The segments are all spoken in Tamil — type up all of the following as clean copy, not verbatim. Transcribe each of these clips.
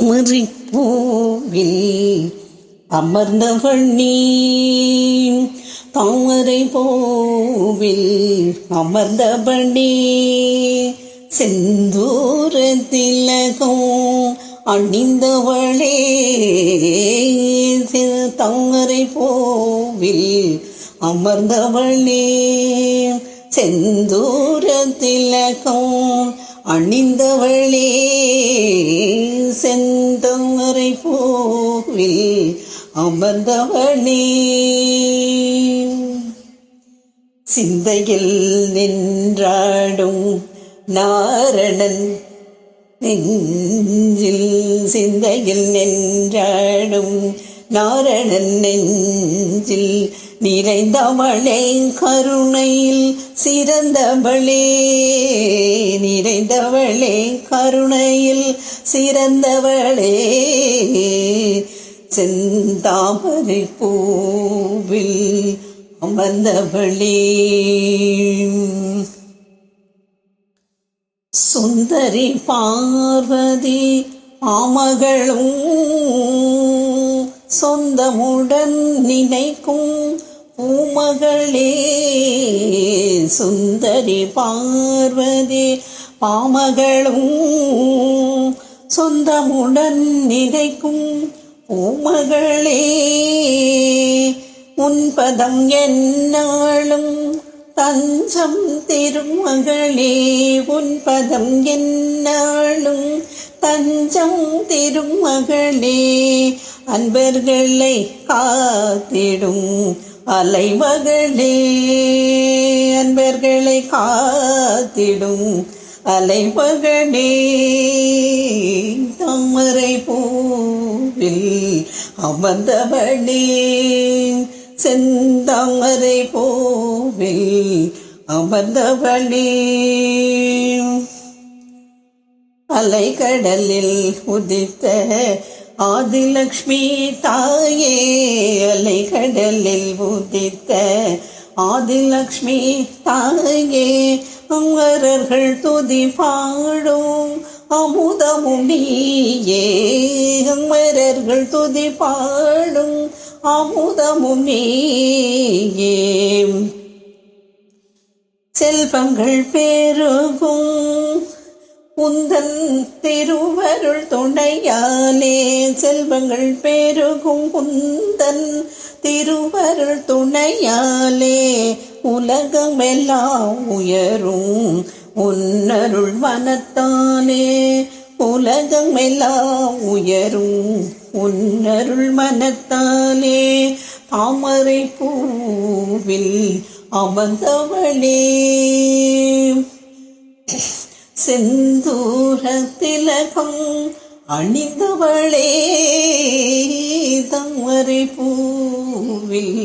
தாமரைப்பூவில் அமர்ந்தவள் நீ, தாமரை பூவில் அமர்ந்தவள் நீ, செந்தூர திலகம் அணிந்தவளே, தாமரை பூவில் அமர்ந்தவளே, செந்தூர திலகம் அணிந்தவளே, செந்தாமரை பூவில் அமர்ந்தவளே. சிந்தையில் நின்றாடும் நாரணன் நெஞ்சில், சிந்தையில் நின்றாடும் நாரணன் நெஞ்சில் நிறைந்தவளே, கருணையில் சிறந்தவளே, நிறைந்தவளே, கருணையில் சிறந்தவளே, செந்தாமரை பூவில் அமர்ந்தவளே. சுந்தரி பார்வதி ஆமகளும் சொந்தமுடன் நினைக்கும் பூமகளே, சுந்தரி பார்வதி பாமகளும் சொந்தமுடன் நினைக்கும் பூமகளே, உன்பதம் என்னாலும் தஞ்சம் திருமகளே, உன்பதம் என்னாலும் தஞ்சம் திருமகளே, அன்பர்களை காத்திடும் அலைமகளே, அன்பர்களை காத்திடும் அலைமகளே, தாமரை பூவில் அமர்ந்தவளே, செந்தாமரை பூவில் அமர்ந்தவளே. அலைக்கடலில் உதித்த ஆதிலக்ஷ்மி தாயே, அலைக்கடலில் உதித்த ஆதிலக்ஷ்மி தாயே, அமரர்கள் துதி பாடும் அமுதமும் நீயே, அமரர்கள் துதி பாடும் அமுதமும் நீயே, செல்வங்கள் பெருகும் உந்தன் திருவருள் துணையாலே, செல்வங்கள் பெருகும் உந்தன் திருவருள் துணையாலே, உலகம் எல்லாம் உயரும் உன்னருள் மனத்தாலே, உலகம் எல்லாம் உயரும் உன்னருள் மனத்தாலே, தாமரை பூவில் அமர்ந்தவளே, செந்தூர திலகம் அணிந்தவளே, தாமரை பூவில்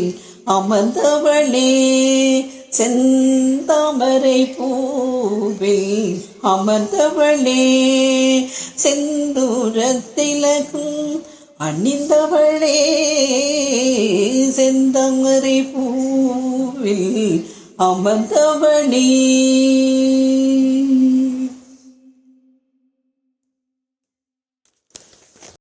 அமர்ந்தவளே, செந்தாமரை பூவில் அமர்ந்தவளே, செந்தூர திலகம் அணிந்தவளே, செந்தாமரை பூவில் அமர்ந்தவளே.